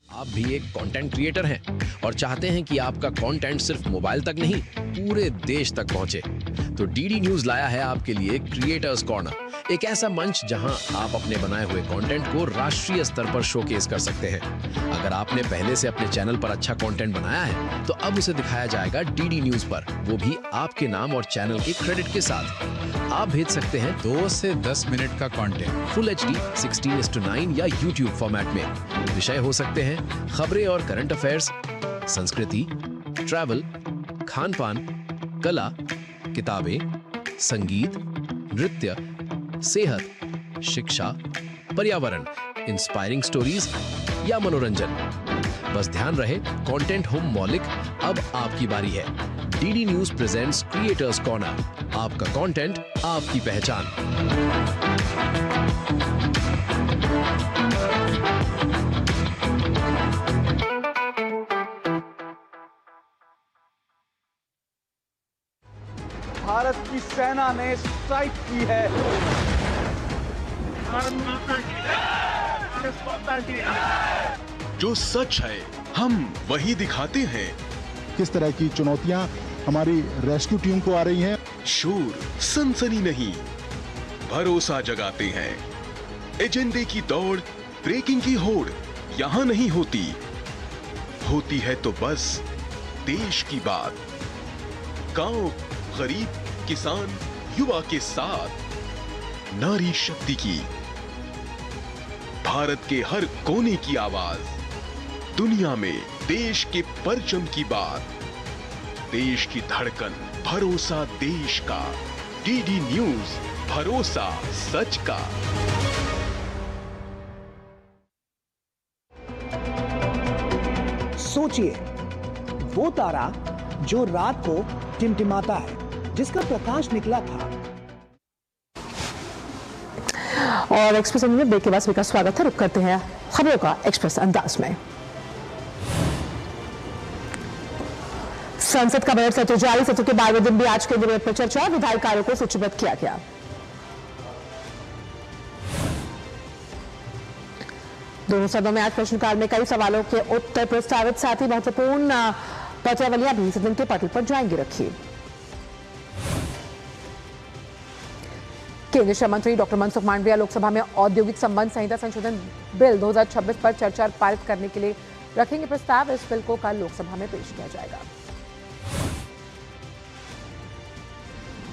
आप भी एक कंटेंट क्रिएटर हैं और चाहते हैं कि आपका कंटेंट सिर्फ मोबाइल तक नहीं पूरे देश तक पहुंचे, तो डीडी न्यूज लाया है आपके लिए क्रिएटर्स कॉर्नर, एक ऐसा मंच जहां आप अपने बनाए हुए कंटेंट को राष्ट्रीय स्तर पर शोकेस कर सकते हैं। अगर आपने पहले से अपने चैनल पर अच्छा कंटेंट बनाया है तो अब उसे दिखाया जाएगा डीडी न्यूज पर, वो भी आपके नाम और चैनल के क्रेडिट के साथ। आप भेज सकते हैं 2 से 10 मिनट का कंटेंट फुल HD 16:9 या YouTube फॉर्मेट में। विषय हो सकते हैं खबरें और करंट अफेयर्स, संस्कृति, ट्रैवल, खान पान, कला, किताबें, संगीत, नृत्य, सेहत, शिक्षा, पर्यावरण, इंस्पायरिंग स्टोरीज या मनोरंजन। बस ध्यान रहे कंटेंट हो मौलिक। अब आपकी बारी है। DD news presents creators corner, आपका कंटेंट, आपकी पहचान। भारत की सेना ने स्ट्राइक की है। जो सच है हम वही दिखाते हैं। किस तरह की चुनौतियां हमारी रेस्क्यू टीम को आ रही हैं। शोर सनसनी नहीं, भरोसा जगाते हैं। एजेंडे की दौड़, ब्रेकिंग की होड़ यहां नहीं होती। होती है तो बस देश की बात। गांव, गरीब, किसान, युवा के साथ नारी शक्ति की, भारत के हर कोने की आवाज, दुनिया में देश के परचम की बात, देश की धड़कन, भरोसा देश का। डीडी न्यूज, भरोसा सच का। सोचिए, वो तारा जो रात को टिमटिमाता है, जिसका प्रकाश निकला था। और एक्सप्रेस में ब्रेक के बाद का स्वागत है। रुक करते हैं खबरों का एक्सप्रेस अंदाज में। संसद का बजट सत्र जारी। सत्र के 12वें दिन भी आज के बजट पर चर्चा, विधायी कार्यों को सूचीबद्ध किया गया। दोनों सदनों में आज प्रश्नकाल में कई सवालों के उत्तर प्रस्तावित, साथ ही महत्वपूर्ण पत्रावलियां भी सदन के पटल पर जाएंगी रखी। केंद्रीय श्रम मंत्री डॉक्टर मनसुख मांडविया लोकसभा में औद्योगिक संबंध संहिता संशोधन बिल 2026 पर चर्चा और पारित करने के लिए रखेंगे प्रस्ताव। इस बिल को कल लोकसभा में पेश किया जाएगा।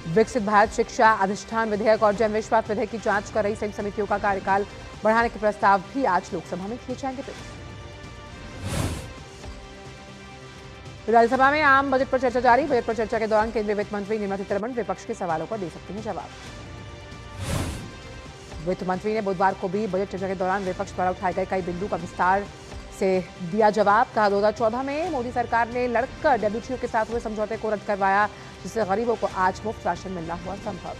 विकसित भारत शिक्षा अधिष्ठान विधेयक और जन विश्वास विधेयक की जांच कर रही संयुक्त समितियों का कार्यकाल बढ़ाने के प्रस्ताव भी आज लोकसभा में किए जाएंगे पेश। राज्यसभा में आम बजट पर चर्चा जारी। बजट पर चर्चा के दौरान केंद्रीय वित्त मंत्री निर्मला सीतारमण विपक्ष के सवालों का दे सकती हैं जवाब। वित्त मंत्री ने बुधवार को भी बजट चर्चा के दौरान विपक्ष द्वारा उठाए गए कई बिंदु का विस्तार से दिया जवाब। कहा 2014 में मोदी सरकार ने लड़कर डब्ल्यूटीओ के साथ हुए समझौते को रद्द करवाया, जिससे गरीबों को आज मुफ्त राशन मिलना हुआ संभव।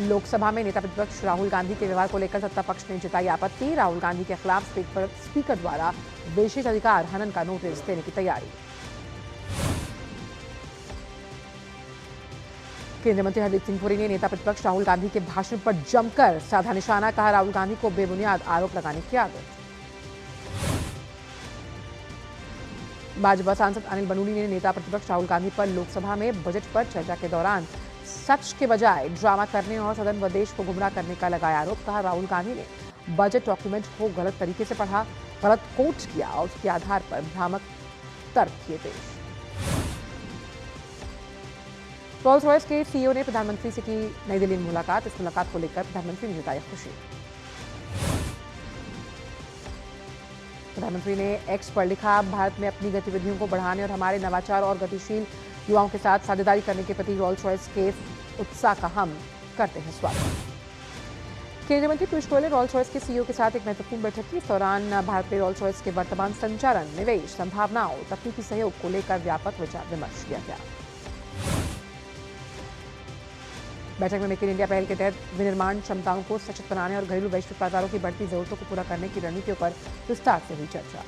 लोकसभा में नेता प्रतिपक्ष राहुल गांधी के व्यवहार को लेकर सत्ता पक्ष ने जताई आपत्ति। राहुल गांधी के खिलाफ स्पीकर द्वारा विशेष अधिकार हनन का नोटिस देने की तैयारी। केंद्रीय मंत्री हरदीप सिंह पुरी ने नेता प्रतिपक्ष राहुल गांधी के भाषण पर जमकर साधा निशाना। कहा राहुल गांधी को बेबुनियाद आरोप लगाने की आदत। भाजपा सांसद अनिल बलूनी ने नेता प्रतिपक्ष राहुल गांधी पर लोकसभा में बजट पर चर्चा के दौरान सच के बजाय ड्रामा करने और सदन व देश को गुमराह करने का लगाया आरोप। कहा राहुल गांधी ने बजट डॉक्यूमेंट को गलत तरीके से पढ़ा, गलत कोट किया और उसके आधार पर भ्रामक तर्क किए पेश। रोल्स रॉयस के सीईओ ने प्रधानमंत्री से की नई दिल्ली में मुलाकात। इस मुलाकात को लेकर प्रधानमंत्री ने जताई खुशी। प्रधानमंत्री ने एक्स पर लिखा, भारत में अपनी गतिविधियों को बढ़ाने और हमारे नवाचार और गतिशील युवाओं के साथ साझेदारी करने के प्रति रोल्स रॉयस के उत्साह का हम करते हैं स्वागत। केंद्रीय मंत्री पीयूष गोयल ने रोल्स रॉयस के सीईओ के साथ एक महत्वपूर्ण बैठक की। इस दौरान भारत में रोल्स रॉयस के वर्तमान संचालन, निवेश, संभावनाओं, तकनीकी सहयोग को लेकर व्यापक विचार विमर्श किया गया। बैठक में मेक इन इंडिया पहल के तहत विनिर्माण क्षमताओं को सशक्त बनाने और घरेलू वैश्विक बाजारों की बढ़ती जरूरतों को पूरा करने की रणनीतियों पर विस्तार से हुई चर्चा।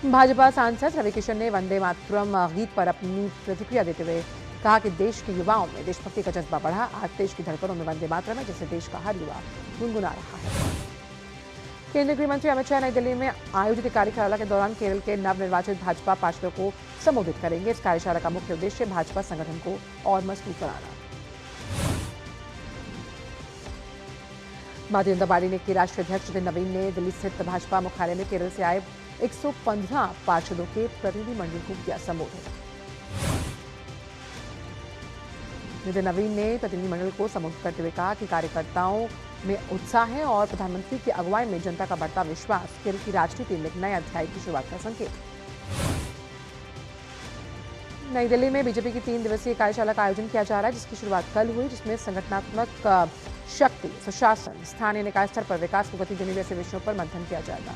भाजपा सांसद रवि किशन ने वंदे मातरम गीत पर अपनी प्रतिक्रिया देते हुए कहा कि देश के युवाओं में देशभक्ति का जज्बा बढ़ा। आज देश की धड़कनों में वंदे मातरम है, जिसे देश का हर युवा गुनगुना रहा है। केंद्रीय गृह मंत्री अमित शाह नई दिल्ली में आयोजित कार्यशाला के दौरान केरल के नवनिर्वाचित भाजपा पार्षदों को संबोधित करेंगे। इस कार्यशाला का मुख्य उद्देश्य भाजपा संगठन को और मजबूत बनाना। भारतीय जनता पार्टी के राष्ट्रीय अध्यक्ष नितिन नवीन ने दिल्ली स्थित भाजपा मुख्यालय में केरल से आए 115 पार्षदों के प्रतिनिधिमंडल को किया संबोधित। नितिन नवीन ने प्रतिनिधिमंडल को संबोधित करते हुए कहा कि कार्यकर्ताओं में उत्साह है और प्रधानमंत्री की अगुवाई में जनता का बढ़ता विश्वास केरल की राजनीति में एक नए अध्याय की शुरुआत का संकेत। नई दिल्ली में बीजेपी की 3 दिवसीय कार्यशाला का आयोजन किया जा रहा है, जिसकी शुरुआत कल हुई, जिसमें संगठनात्मक शक्ति, सुशासन, स्थानीय निकाय स्तर पर विकास को गति देने जैसे विषयों पर मंथन किया जाएगा।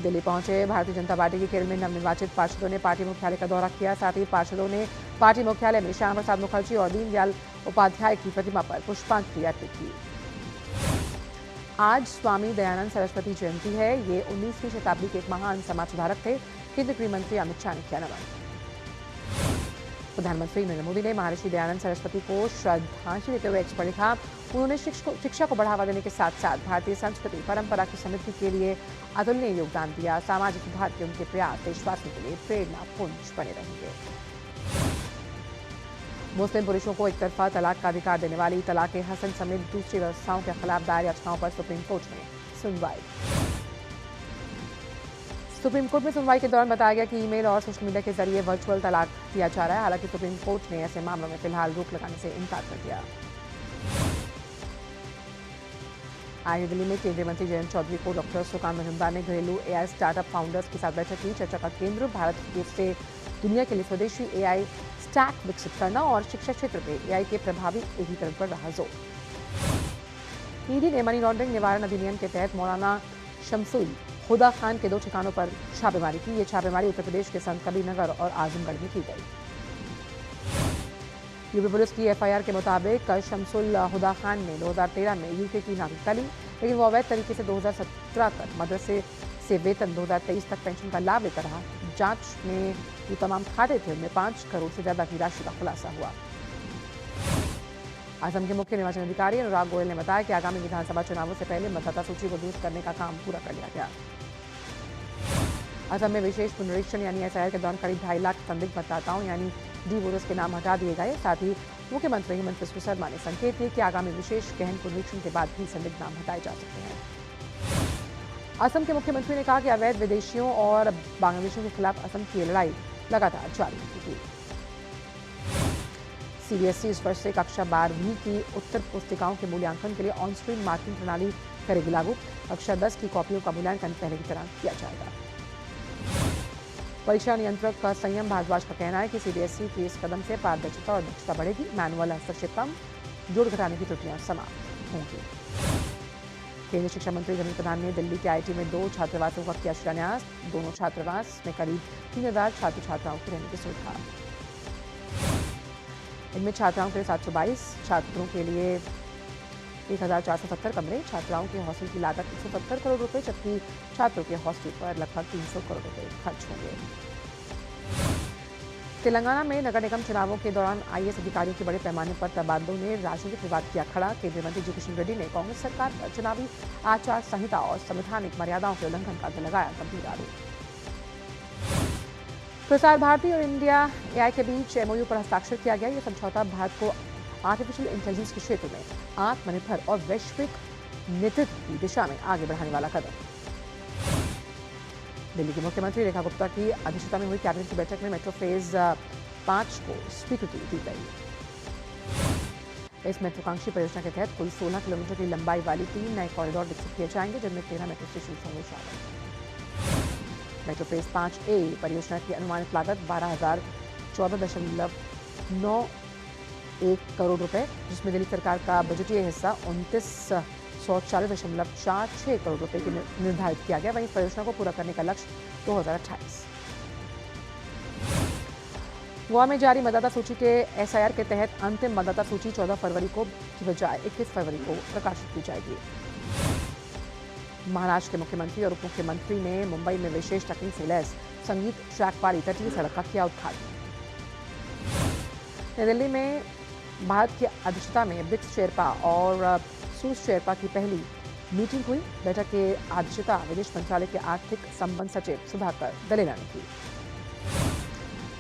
दिल्ली पहुंचे भारतीय जनता पार्टी के केरल में नवनिर्वाचित पार्षदों ने पार्टी मुख्यालय का दौरा किया। साथ ही पार्षदों ने पार्टी मुख्यालय में श्यामा प्रसाद मुखर्जी और दीनदयाल उपाध्याय की प्रतिमा पर पुष्पांजलि अर्पित की। आज स्वामी दयानंद सरस्वती जयंती है। ये 19वीं शताब्दी के एक महान समाज सुधारक थे। केंद्रीय गृह मंत्री अमित शाह ने किया नमन। प्रधानमंत्री नरेंद्र मोदी ने महर्षि दयानंद सरस्वती को श्रद्धांजलि देते हुए एक्स पर लिखा, उन्होंने शिक्षा को बढ़ावा देने के साथ साथ भारतीय संस्कृति परंपरा की समृद्धि के लिए अतुलनीय योगदान दिया। सामाजिक सुधार के उनके प्रयास देशवासियों के लिए प्रेरणा पुंज बने रहेंगे। मुस्लिम पुरुषों को एक तरफा तलाक का अधिकार देने वाली तलाक हसन समेत दूसरी व्यवस्थाओं के खिलाफ दायर याचिकाओं पर सुप्रीम कोर्ट में सुनवाई। सुप्रीम कोर्ट में सुनवाई के दौरान बताया गया कि ईमेल और सोशल मीडिया के जरिए वर्चुअल तलाक दिया जा रहा है। हालांकि सुप्रीम कोर्ट ने ऐसे मामलों में फिलहाल रोक लगाने से इनकार कर दिया। आज दिल्ली में केंद्रीय मंत्री जयंत चौधरी को डॉक्टर सुकाम मजुमदार ने घरेलू एआई स्टार्टअप फाउंडर्स के साथ बैठक की। चर्चा का केंद्र भारत से दुनिया के लिए स्वदेशी एआई स्टैक विकसित करना और शिक्षा क्षेत्र में एआई के प्रभावी एकीकरण पर रहा जोर। ईडी ने मनी लॉन्ड्रिंग निवारण अधिनियम के तहत मौलाना शमसुल हुदा खान के 2 ठिकानों पर छापेमारी की। ये छापेमारी उत्तर प्रदेश के संत कबीरनगर और आजमगढ़ में की गई। यूपी पुलिस की एफआईआर के मुताबिक शमसुल हुदा खान ने 2013 में यूके की नागरिकता ली, लेकिन वो अवैध तरीके से 2017 तक मदरसे से वेतन 2023 तक पेंशन का लाभ लेता रहा। जांच में जो तमाम खाते थे उनमें 5 करोड़ से ज्यादा की राशि का खुलासा हुआ। असम के मुख्य निर्वाचन अधिकारी अनुराग गोयल ने बताया कि आगामी विधानसभा चुनावों से पहले मतदाता सूची को दुरुस्त करने का काम पूरा कर लिया गया। असम में विशेष पुनरीक्षण यानी एसआईआर के दौरान करीब 2.5 लाख संदिग्ध मतदाताओं यानी डी वोटर्स के नाम हटा दिए गए। साथ ही मुख्यमंत्री हेमंत बिस्वा शर्मा ने संकेत दिए कि आगामी विशेष गहन पुनरीक्षण के बाद भी संदिग्ध नाम हटाए जा सकते हैं। असम के मुख्यमंत्री ने कहा कि अवैध विदेशियों और बांग्लादेशियों के खिलाफ असम की लड़ाई लगातार जारी रहेगी। सीबीएसई इस वर्ष से कक्षा 12वीं की उत्तर पुस्तिकाओं के मूल्यांकन के लिए ऑन स्क्रीन मार्किंग प्रणाली करेगी लागू। कक्षा 10 की कॉपियों का मूल्यांकन पहले की तरह किया जाएगा। परीक्षा नियंत्रक संयम भारद्वाज का कहना है कि सीबीएसई के इस कदम से पारदर्शिता और दक्षता बढ़ेगी। मैनुअल हस्तक्षेप कम, जोड़ घटाने की त्रुटियां समाप्त होंगी। केंद्रीय शिक्षा मंत्री धर्मेंद्र प्रधान ने दिल्ली के आईटी में 2 छात्रावासों का किया शिलान्यास। दोनों छात्रावास में करीब 3000 छात्र छात्राओं की रहने की सुविधा। इनमें छात्राओं के लिए 722, छात्रों के लिए 1470 कमरे। छात्राओं के हॉस्टल की लागत 170 करोड़ रुपए, जबकि छात्रों के हॉस्टल पर लगभग 300 करोड़ रुपए खर्च होंगे। तेलंगाना में नगर निगम चुनावों के दौरान आईएएस अधिकारियों के बड़े पैमाने पर तबादलों ने राजनीतिक विवाद किया खड़ा। केंद्रीय मंत्री जी किशन रेड्डी ने कांग्रेस सरकार पर चुनावी आचार संहिता और संवैधानिक मर्यादाओं के उल्लंघन का लगाया गंभीर आरोप। प्रसार भारती और इंडिया एआई के बीच एमओयू पर हस्ताक्षर किया गया। यह समझौता भारत को आर्टिफिशियल इंटेलिजेंस के क्षेत्र में आत्मनिर्भर और वैश्विक नेतृत्व की दिशा में आगे बढ़ाने वाला कदम। दिल्ली की मुख्यमंत्री रेखा गुप्ता की अध्यक्षता में हुई कैबिनेट की बैठक में मेट्रो फेज 5 को स्वीकृति दी गई। इस महत्वाकांक्षी परियोजना के तहत कुल 16 किलोमीटर की लंबाई वाली 3 नए कॉरिडोर विकसित किए जाएंगे, जिनमें 13 मेट्रो स्टेशन होंगे शामिल। मेट्रो फेज 5A परियोजना की अनुमानित लागत 12,014.91 करोड़ रुपए, जिसमें दिल्ली सरकार का बजटीय हिस्सा 29,140.46 करोड़ रुपए की निर्धारित किया गया। वहीं इस परियोजना को पूरा करने का लक्ष्य 2028। गोवा में जारी मतदाता सूची के एसआईआर के तहत अंतिम मतदाता सूची 14 फरवरी को की बजाय 21 फरवरी को प्रकाशित की जाएगी। महाराष्ट्र के मुख्यमंत्री और उप मुख्यमंत्री ने मुंबई में विशेष तकनीक से लैस संगीत ट्रैक वाली तटीय सड़क का किया उद्घाटन। नई दिल्ली में भारत की अध्यक्षता में ब्रिक्स शेरपा और सूस शेरपा की पहली मीटिंग हुई। बैठक की अध्यक्षता विदेश मंत्रालय के आर्थिक संबंध सचिव सुधाकर दलेला ने की।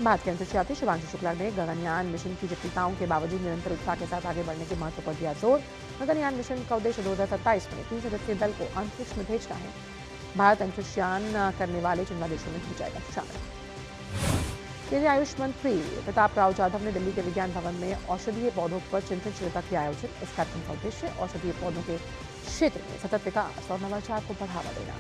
भारत के अंतरिक्ष यात्री शिवांशु शुक्ला ने गगनयान मिशन की जटिलताओं के बावजूद निरंतर उत्साह के साथ आगे बढ़ने के महत्व पर दिया जोर। गगनयान मिशन का उद्देश्य 2027 में 3 सदस्यीय दल को अंतरिक्ष में भेजना है। भारत अंतरिक्षयान करने वाले 14 देशों में हो जाएगा शामिल। केंद्रीय आयुष मंत्री प्रताप राव जाधव ने दिल्ली के विज्ञान भवन में औषधीय पौधों पर चिंतन शिविर किया आयोजन। इस कार्यक्रम का उद्देश्य औषधीय पौधों के क्षेत्र में सतत विकास और नवाचार को बढ़ावा देना।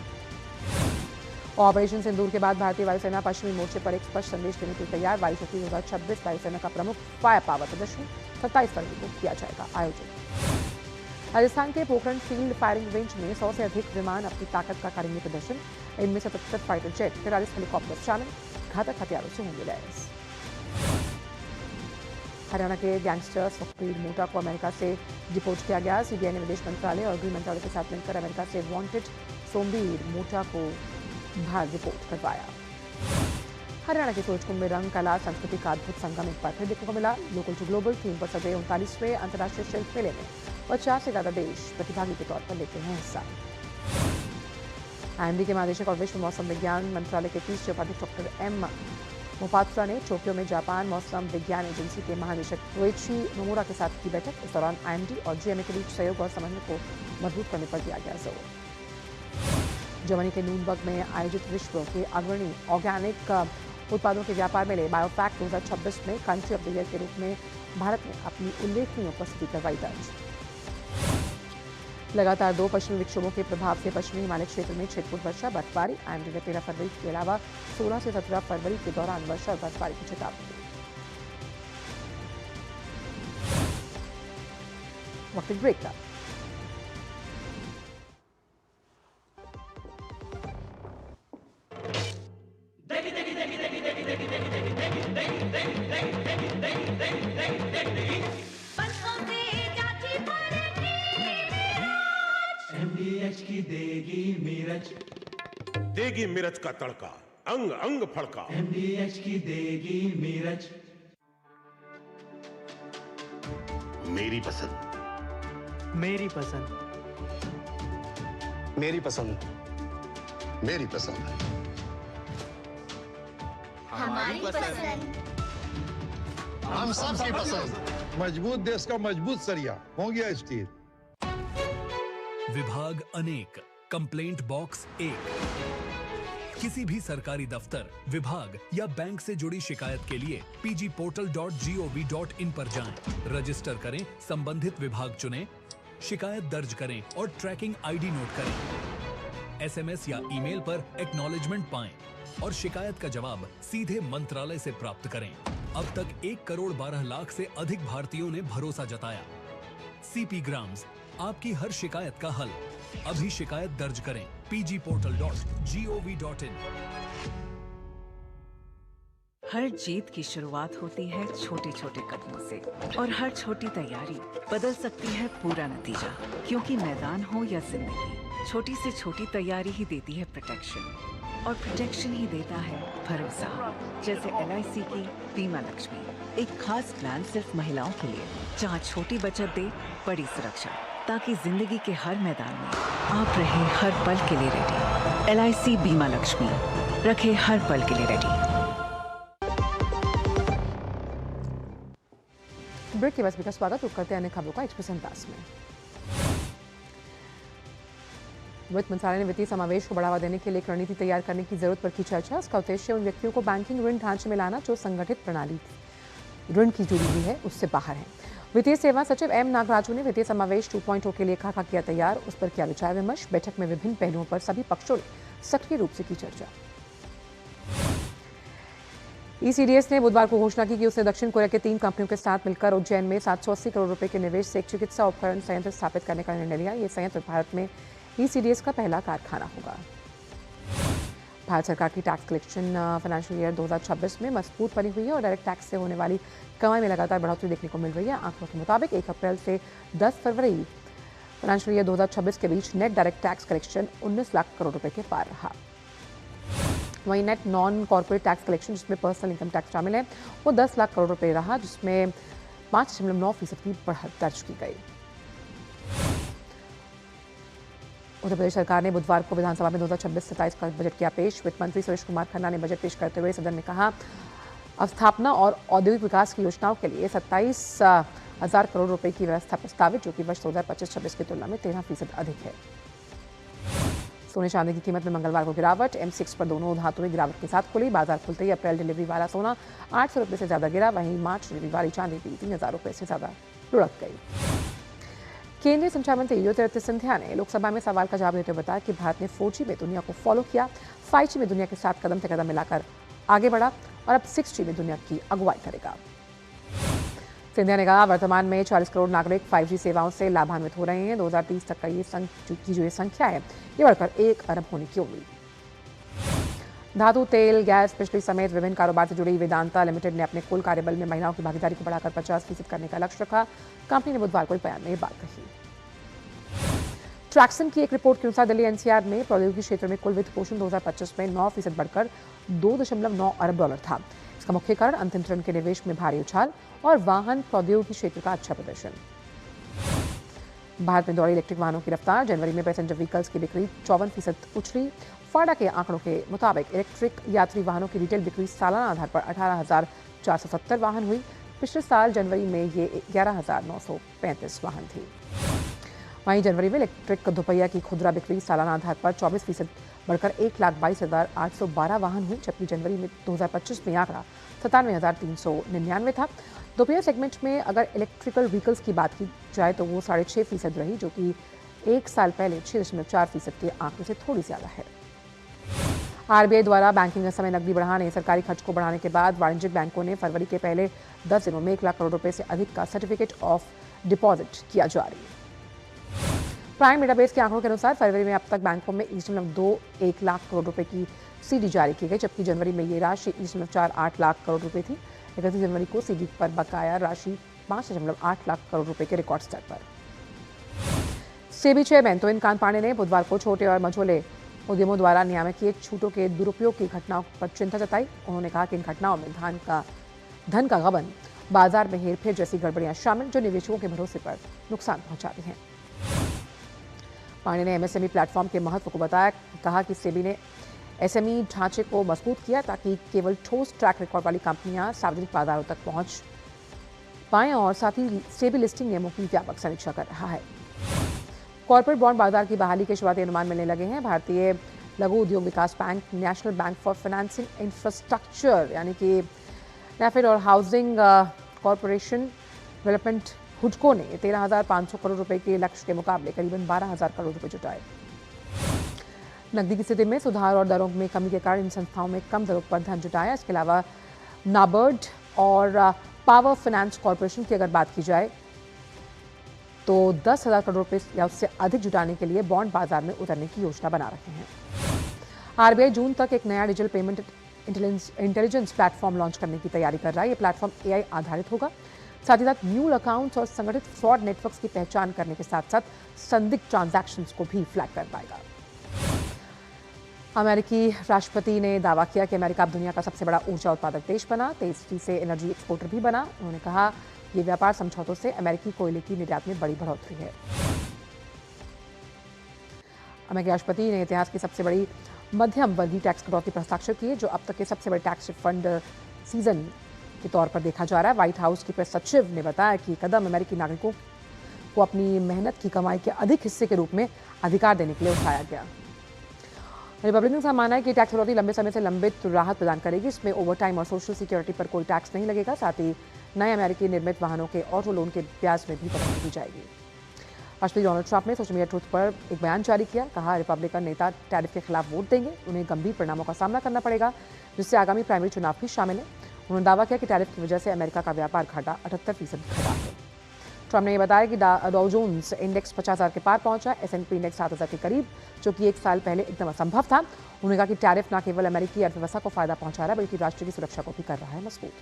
ऑपरेशन सिंदूर के बाद भारतीय वायुसेना पश्चिमी मोर्चे पर एक स्पष्ट संदेश देने के लिए तैयार। वायुशक्ति 2026 वायुसेना का प्रमुख फायर पावर प्रदर्शन 27 फरवरी को किया जाएगा आयोजित। राजस्थान के पोखरण फील्ड फायरिंग रेंज में 100 से अधिक विमान अपनी ताकत का करेंगे प्रदर्शन। इनमें 77 फाइटर जेट, 43 हेलीकॉप्टर शामिल। घातक हथियारों से होंगे लैस। हरियाणा के गैंगस्टर सुखबीर मोटा को अमेरिका से डिपोर्ट किया गया। सीबीआई ने विदेश मंत्रालय और गृह मंत्रालय के साथ मिलकर अमेरिका से वांटेड सोमबीर मोटा को भारत रिपोर्ट करवाया। हरियाणा के सूरजकुंड में रंग, कला, संस्कृति का अद्भुत संगम एक बार फिर देखने को मिला। लोकल टू ग्लोबल थीम पर सजे 39वें अंतर्राष्ट्रीय शिल्प मेले में 50 से ज्यादा देश प्रतिभागी के तौर पर लेते हैं हिस्सा। आईएमडी के महानिदेशक और विश्व मौसम विज्ञान मंत्रालय के 30 उपाध्यक्ष डॉक्टर एम मोपात्रा ने टोक्यो में जापान मौसम विज्ञान एजेंसी के महानिदेशक कोइची नोमुरा के साथ की बैठक। इस दौरान आईएमडी और जीएमए के बीच सहयोग और समन्वय को मजबूत करने पर दिया गया जोर। जर्मनी के नूनबर्ग में आयोजित विश्व के अग्रणी ऑर्गेनिक उत्पादों के व्यापार मेले बायोफैक्ट 2026 में कंट्री ऑफ द ईयर के रूप में भारत ने अपनी उल्लेखनीय उपस्थिति करवाई दर्ज। लगातार 2 पश्चिमी विक्षोभों के प्रभाव से पश्चिमी हिमालय क्षेत्र में छिटपुट वर्षा, बर्फबारी। आईएमडी ने 13 फरवरी के अलावा 16 से 17 फरवरी के दौरान वर्षा और बर्फबारी की चेतावनी दी। वक्त ब्रेक का। MDH की देगी मिर्च, देगी मिर्च का तड़का, अंग अंग फड़का। MDH की देगी मिर्च, मेरी पसंद, मेरी पसंद, मेरी पसंद, मेरी पसंद है, हमारी पसंद, हम सबकी पसंद। मजबूत देश का मजबूत सरिया हो गया स्टील। विभाग अनेक, कंप्लेंट बॉक्स 1। किसी भी सरकारी दफ्तर, विभाग या बैंक से जुड़ी शिकायत के लिए pgportal.gov.in पर जाएं, रजिस्टर करें, संबंधित विभाग चुनें, शिकायत दर्ज करें और ट्रैकिंग आईडी नोट करें। एसएमएस या ईमेल पर एक्नॉलेजमेंट पाएं और शिकायत का जवाब सीधे मंत्रालय से प्राप्त करें। अब तक 1 करोड़ 12 लाख से अधिक भारतीयों ने भरोसा जताया। सीपी ग्राम्स, आपकी हर शिकायत का हल। अभी शिकायत दर्ज करें pgportal.gov.in। हर जीत की शुरुआत होती है छोटे छोटे कदमों से और हर छोटी तैयारी बदल सकती है पूरा नतीजा। क्योंकि मैदान हो या जिंदगी, छोटी से छोटी तैयारी ही देती है प्रोटेक्शन और प्रोटेक्शन ही देता है भरोसा। जैसे LIC की बीमा लक्ष्मी, एक खास प्लान सिर्फ महिलाओं के लिए, जहां छोटी बचत दे बड़ी सुरक्षा, ताकि जिंदगी के हर मैदान में आप रहे हर पल के लिए रेडी। LIC बीमा लक्ष्मी, रखे हर पल के लिए रेडी। ब्रेक के बाद का स्वागत करते हैं अन्य खबरों का एक्सप्रेस अंदाज में। वित्त मंत्रालय ने वित्तीय समावेश को बढ़ावा देने के लिए एक रणनीति तैयार करने की जरूरत पर की चर्चा। इसका उद्देश्य उन व्यक्तियों को बैंकिंग ऋण ढांचे में लाना जो संगठित प्रणाली ऋण की जुड़ी हुई है उससे बाहर है। वित्तीय सेवा सचिव एम नागराजू ने वित्तीय समावेश 2.0 के लिए खाका किया तैयार, उस पर किया विचार विमर्श। बैठक में विभिन्न पहलुओं पर सभी पक्षों ने सक्रिय रूप से की चर्चा। ECDS ने बुधवार को घोषणा की कि उसने दक्षिण कोरिया के 3 कंपनियों के साथ मिलकर उज्जैन में 780 करोड़ रुपए के निवेश से एक चिकित्सा उपकरण संयंत्र स्थापित करने का निर्णय लिया। यह संयंत्र भारत में ECDS का पहला कारखाना होगा। भारत सरकार की टैक्स कलेक्शन फाइनेंशियल ईयर 2026 में मजबूत बनी हुई है और डायरेक्ट टैक्स से होने वाली कमाई में लगातार बढ़ोतरी देखने को मिल रही है। आंकड़ों के मुताबिक 1 अप्रैल से 10 फरवरी फाइनेंशियल ईयर 2026 के बीच net direct tax collection 19 lakh crore रुपए के पार रहा। वहीं net non corporate tax collection, जिसमें पर्सनल इनकम टैक्स शामिल है, वो 10 लाख करोड़ रुपए रहा, जिसमें 5.9% की बढ़त दर्ज की गई। उत्तर प्रदेश सरकार ने बुधवार को विधानसभा में 2026-27 का बजट किया पेश। वित्त मंत्री सुरेश कुमार खन्ना ने बजट पेश करते हुए सदन में कहा, अवस्थापना और औद्योगिक विकास की योजनाओं के लिए 27,000 करोड़ रुपए की व्यवस्था प्रस्तावित, जो कि वर्ष 2025-26 की तुलना में 13% अधिक है। सोने चांदी की कीमत में मंगलवार को गिरावट। M6 पर दोनों धातुएं गिरावट के साथ खुली। बाजार खुलते ही अप्रैल डिलीवरी वाला सोना 800 रुपये से ज्यादा गिरा। वहीं मार्च डिलीवरी वाली चांदी भी 3,000 रुपये से ज्यादा लुढ़क गई। केंद्रीय संचार मंत्री ज्योतिरादित्य सिंधिया ने लोकसभा में सवाल का जवाब देते हुए बताया कि भारत ने 4G में दुनिया को फॉलो किया, 5G में दुनिया के साथ कदम से कदम मिलाकर आगे बढ़ा और अब 6G में दुनिया की अगुवाई करेगा। सिंधिया ने कहा, वर्तमान में 40 करोड़ नागरिक 5G सेवाओं से लाभान्वित हो रहे हैं। 2030 तक का ये संख्या है, ये बढ़कर 1 अरब होने की उम्मीद। धातु, तेल, गैस, बिजली समेत विभिन्न कारोबार से जुड़ी वेदांता लिमिटेड ने अपने कुल कार्यबल में महिलाओं की भागीदारी को बढ़ाकर 50% करने का लक्ष्य रखा। कंपनी ने बुधवार को एक बयान में ये बात कही। ट्रैक्सन की एक रिपोर्ट के अनुसार दिल्ली NCR में प्रौद्योगिकी क्षेत्र में कुल वित्त पोषण 2025 में 9% बढ़कर $2.9 अरब था। इसका मुख्य कारण अंतिम चरण के निवेश में भारी उछाल और वाहन प्रौद्योगिकी क्षेत्र का अच्छा प्रदर्शन। भारत में दौड़ी इलेक्ट्रिक वाहनों की रफ्तार। जनवरी में पैसेंजर व्हीकल्स की बिक्री 54% उछली। फाडा के आंकड़ों के मुताबिक इलेक्ट्रिक यात्री वाहनों की रिटेल बिक्री सालाना आधार पर 18,470 वाहन हुई। पिछले साल जनवरी में ये 11,935 वाहन थी। वहीं जनवरी में इलेक्ट्रिक दोपहिया की खुदरा बिक्री सालाना आधार पर 24% बढ़कर 1,22,812 वाहन हुई, जबकि जनवरी में 2025 में आंकड़ा 97,399 था। दोपहिया सेगमेंट में अगर इलेक्ट्रिकल व्हीकल्स की बात की जाए तो वो 6.5% रही, जो कि एक साल पहले 6.4% के आंकड़े से थोड़ी ज्यादा है। RBI द्वारा बैंकिंग समय नकदी बढ़ाने, सरकारी खर्च को बढ़ाने के बाद वाणिज्यिक बैंकों ने फरवरी के पहले 10 दिनों में 1 लाख करोड़ रुपए से अधिक का सर्टिफिकेट ऑफ डिपॉजिट किया जारी। प्राइम डेटाबेस के आंकड़ों के अनुसार फरवरी में अब तक बैंकों में 1.21 लाख करोड़ रुपए की CD जारी की गई, जबकि जनवरी में ये राशि 1.48 लाख करोड़ रुपए थी। 31 जनवरी को CD पर बकाया राशि 5.8 लाख करोड़ रुपए के रिकॉर्ड स्तर पर। सेबी चेयरमैन तोइन कांत पांडे ने बुधवार को छोटे और मझोले उद्यमों द्वारा नियामकीय छूटों के दुरुपयोग की घटनाओं पर चिंता जताई। उन्होंने कहा कि इन घटनाओं में धन का गबन, बाजार में हेरफेर जैसी गड़बड़ियां शामिल, जो निवेशकों के भरोसे पर नुकसान पहुंचाती हैं। पांडे ने MSME प्लेटफॉर्म के महत्व को बताया। कहा कि सेबी ने SME ढांचे को मजबूत किया ताकि केवल ठोस ट्रैक रिकॉर्ड वाली कंपनियां सार्वजनिक बाजारों तक पहुंच पाएं, और साथ ही सेबी लिस्टिंग नियमों की व्यापक समीक्षा कर रहा है। कॉर्पोरेट बॉन्ड बाजार की बहाली के शुरुआती अनुमान मिलने लगे हैं। भारतीय लघु उद्योग विकास bank, national bank for financing infrastructure यानी कि नेफेड और हाउसिंग कॉर्पोरेशन डेवलपमेंट हुडको ने 13,500 करोड़ रुपए के लक्ष्य के मुकाबले करीबन 12,000 करोड़ रुपए जुटाए। नकदी की स्थिति में सुधार और दरों में कमी के कारण इन संस्थाओं में कम दरों पर धन जुटाया। इसके अलावा नाबार्ड और पावर फाइनेंस कॉर्पोरेशन की अगर बात की जाए तो 10,000 करोड़ रुपए या उससे अधिक जुटाने के लिए बॉन्ड बाजार में उतरने की योजना बना रहे हैं। RBI जून तक एक नया digital payment intelligence platform launch करने की तैयारी कर रहा है। ये प्लेटफॉर्म AI आधारित होगा। साथ ही साथ म्यूल अकाउंट्स और संगठित फ्रॉड नेटवर्क्स की पहचान करने के साथ साथ संदिग्ध ट्रांजैक्शंस को भी फ्लैग कर पाएगा। अमेरिकी राष्ट्रपति ने दावा किया कि अमेरिका अब दुनिया का सबसे बड़ा ऊर्जा उत्पादक देश बना, तेजी से एनर्जी एक्सपोर्टर भी बना। उन्होंने कहा, ये व्यापार समझौतों से अमेरिकी कोयले की निर्यात में बड़ी बढ़ोतरी है। अमेरिकी राष्ट्रपति ने इतिहास की सबसे बड़ी मध्यम वर्गीय टैक्स कटौती पर हस्ताक्षर किए, जो अब तक के सबसे बड़े टैक्स रिफंड सीजन के तौर पर देखा जा रहा है। व्हाइट हाउस की प्रेस सचिव ने बताया कि कदम अमेरिकी नागरिकों को अपनी मेहनत की कमाई के अधिक हिस्से के रूप में अधिकार देने के लिए उठाया गया। रिपब्लिकन का मानना है कि टैक्स कटौती लंबे समय से लंबित राहत प्रदान करेगी। इसमें ओवरटाइम और सोशल सिक्योरिटी पर कोई टैक्स नहीं लगेगा। साथ ही नए अमेरिकी निर्मित वाहनों के ऑटो लोन के ब्याज में भी कटौती की जाएगी। राष्ट्रपति डोनाल्ड ट्रंप ने सोशल मीडिया ट्रूथ पर एक बयान जारी किया। कहा, रिपब्लिकन नेता टैरिफ के खिलाफ वोट देंगे, उन्हें गंभीर परिणामों का सामना करना पड़ेगा, जिससे आगामी प्राइमरी चुनाव भी शामिल है। उन्होंने दावा किया कि टैरिफ की वजह से अमेरिका का व्यापार घाटा 78% घटा है। ट्रंप ने यह बताया कि डाउ जोन्स इंडेक्स 50,000 के पार पहुंचा, S&P इंडेक्स 7,000 के करीब, जो कि एक साल पहले एकदम असंभव था। उन्होंने कहा कि टैरिफ न केवल अमेरिकी अर्थव्यवस्था को फायदा पहुंचा रहा है, बल्कि राष्ट्र की सुरक्षा को भी कर रहा है मजबूत।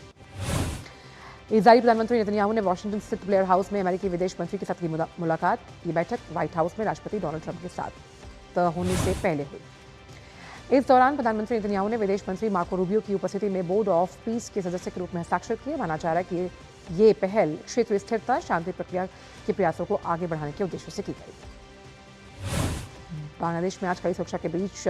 इजरायली प्रधानमंत्री नेतन्याहू ने वॉशिंगटन स्थित ब्लेयर हाउस में अमेरिकी विदेश मंत्री के साथ की मुलाकात। ये बैठक व्हाइट हाउस में राष्ट्रपति डोनाल्ड ट्रंप के साथ होने से पहले हुई। इस दौरान प्रधानमंत्री नेतन्याहू ने विदेश मंत्री मार्को रूबियो की उपस्थिति में बोर्ड ऑफ पीस के सदस्य के रूप में हस्ताक्षर किए। माना जा रहा है कि ये पहल क्षेत्रीय स्थिरता, शांति प्रक्रिया के प्रयासों को आगे बढ़ाने के उद्देश्य से की गई। बांग्लादेश में आज कड़ी सुरक्षा के बीच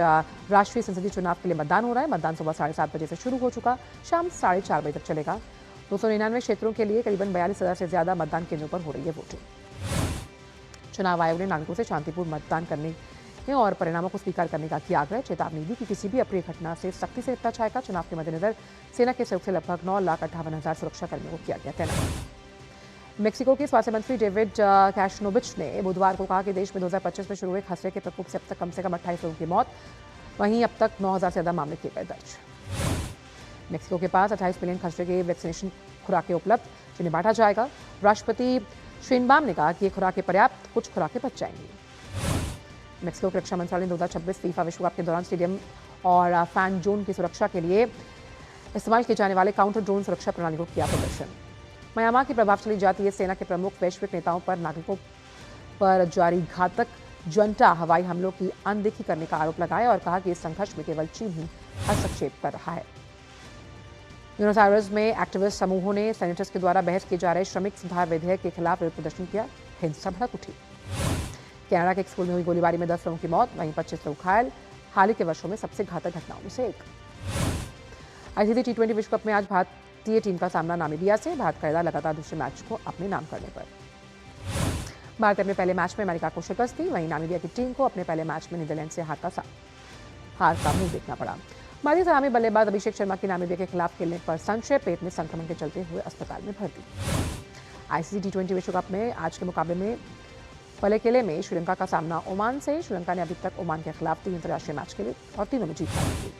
राष्ट्रीय संसदीय चुनाव के लिए मतदान हो रहा है। मतदान सुबह 7:30 बजे से शुरू हो चुका, शाम 4:30 बजे तक चलेगा। 299 क्षेत्रों के लिए करीबन 42,000 से ज्यादा मतदान केंद्रों पर हो रही है वोटिंग। चुनाव आयोग ने नागरिकों से शांतिपूर्ण मतदान करने और परिणामों को स्वीकार करने का किया आग्रह। चेतावनी दी कि किसी भी अप्रिय घटना से सख्ती से निपटा जाएगा। चुनाव के मद्देनजर सेना के सहयोग से लगभग 9,58,000 सुरक्षाकर्मियों को किया गया तैनात। मेक्सिको के स्वास्थ्य मंत्री डेविड कैशनोविच ने बुधवार को कहा कि देश में 2025 में शुरू हुए खसरे के प्रकोप से अब तक कम से कम 28 लोगों की मौत, वहीं अब तक 9,000 से ज्यादा मामले किए गए दर्ज। मेक्सिको के पास 28 मिलियन खसरे के वैक्सीनेशन खुराकें उपलब्ध, जिन्हें बांटा जाएगा। राष्ट्रपति शेनबाम ने कहा कि ये खुराकें पर्याप्त, कुछ खुराकें बच जाएंगी। मेक्सिको के रक्षा मंत्रालय ने 2026 फीफा विश्व कप के दौरान स्टेडियम और फैन जोन की सुरक्षा के लिए इस्तेमाल किए जाने वाले काउंटर ड्रोन सुरक्षा प्रणाली को किया प्रदर्शन। म्यांमार की प्रभावशाली जातीय सेना के प्रमुख वैश्विक नेताओं पर नागरिकों पर जारी घातक जंटा हवाई हमलों की अनदेखी करने का आरोप लगाया और कहा कि इस संघर्ष में केवल चीन ही हस्तक्षेप कर रहा है। ब्यूनस आयर्स में एक्टिविस्ट समूहों ने सेनेटर्स के द्वारा बहस किए जा रहे श्रमिक सुधार विधेयक के खिलाफ विरोध प्रदर्शन किया। हिंसा भड़क उठी। कनाडा के एक स्कूल में हुई गोलीबारी में 10 लोगों की मौत, वहीं 25 लोग घायल। हाल ही के वर्षों में सबसे घातक घटनाओं में से एक। आईसीसी टी20 विश्व कप में आज भारतीय टीम का सामना नामीबिया से। भारत का इरादा लगातार दूसरे मैच को अपने नाम करने पर। भारत अपने पहले मैच में अमेरिका को शिकस्त दी, वहीं नामीबिया की टीम को अपने पहले मैच में नीदरलैंड से हार का मुंह देखना पड़ा। भारतीय सलामी बल्लेबाज अभिषेक शर्मा की नामीबिया के खिलाफ खेलने पर संशय, पेट में संक्रमण के चलते हुए अस्पताल में भर्ती। आईसीसी टी20 विश्व कप में आज के मुकाबले में पलेकेले में श्रीलंका का सामना ओमान से। श्रीलंका ने अभी तक ओमान के खिलाफ 3 अंतर्राष्ट्रीय मैच खेले और तीनों में जीत हासिल की।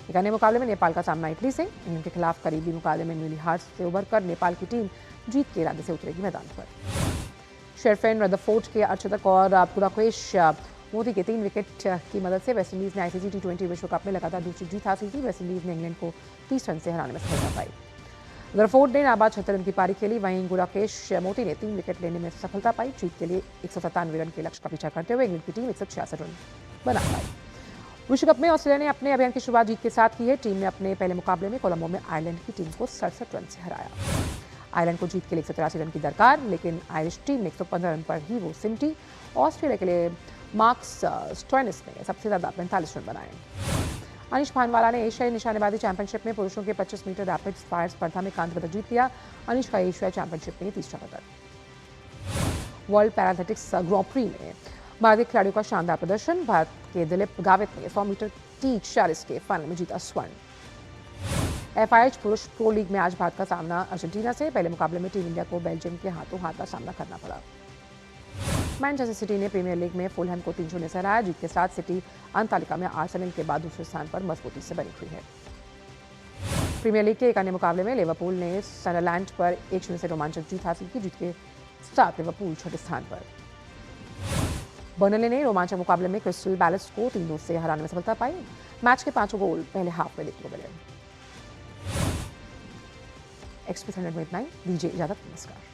एक अन्य मुकाबले में नेपाल का सामना इटली से। इंग्लैंड के खिलाफ करीबी मुकाबले में मिली हार से उभरकर नेपाल की टीम जीत के इरादे से उतरेगी मैदान पर। शेरफेन, रदरफोर्ड के अर्धशतक और गुराकेश मोदी के 3 विकेट की मदद से वेस्टइंडीज ने आईसीसी टी20 विश्व कप में लगातार दूसरी जीत हासिल की। वेस्टइंडीज ने इंग्लैंड को 30 रन से हराने में सफलता पाई। रदरफोर्ड ने नाबाद 76 रन की पारी खेली, वहीं गुराकेश मोती ने 3 विकेट लेने में सफलता पाई। जीत के लिए 197 रन के लक्ष्य का पीछा करते हुए इंग्लैंड की टीम 166 रन बना पाई। विश्व कप में ऑस्ट्रेलिया ने अपने अभियान की शुरुआत जीत के साथ की है। टीम ने अपने पहले मुकाबले में कोलंबो में आयरलैंड की टीम को 67 रन से हराया। आयरलैंड को जीत के लिए 183 रन की दरकार, लेकिन आयरिश टीम ने 115 रन पर ही वो सिमटी। ऑस्ट्रेलिया के लिए मार्क्स स्टोइनिस ने सबसे ज्यादा 45 रन बनाए। अनिश भानवाला ने एशियाई निशानेबाजी चैंपियनशिप में पुरुषों के 25 मीटर रैपिड फायर स्पर्धा में कांस्य पदक जीत लिया। अनिश का एशियाई चैंपियनशिप में तीसरा पदक। वर्ल्ड पैराथलेटिक्स ग्रां प्री में भारतीय खिलाड़ियों का शानदार प्रदर्शन। भारत के दिलीप गावित ने 100 मीटर T40 के फाइनल में जीता स्वर्ण। एफआईएच पुरुष प्रो लीग में आज भारत का सामना अर्जेंटीना से। पहले मुकाबले में टीम इंडिया को बेल्जियम के हाथों हाथ का सामना करना पड़ा। मैनचेस्टर सिटी ने प्रीमियर लीग में फुलहैम को 3-0 से हराया। जीत के साथ सिटी अंक तालिका में आर्सेनल के बाद दूसरे स्थान पर मजबूती से बनी हुई है। प्रीमियर लीग के एक अन्य मुकाबले में लिवरपूल ने सनडरलैंड पर 1-0 से रोमांचक जीत हासिल की। जीत के साथ लिवरपूल 6ठे स्थान पर। बर्नले ने रोमांचक मुकाबले में क्रिस्टल पैलेस को 3-2 से हराने में सफलता पाई। मैच के 5 गोल पहले हाफ में देखने को मिले। एक्सप्रेस 100 में इतना ही। दीजिए इजाजत, नमस्कार।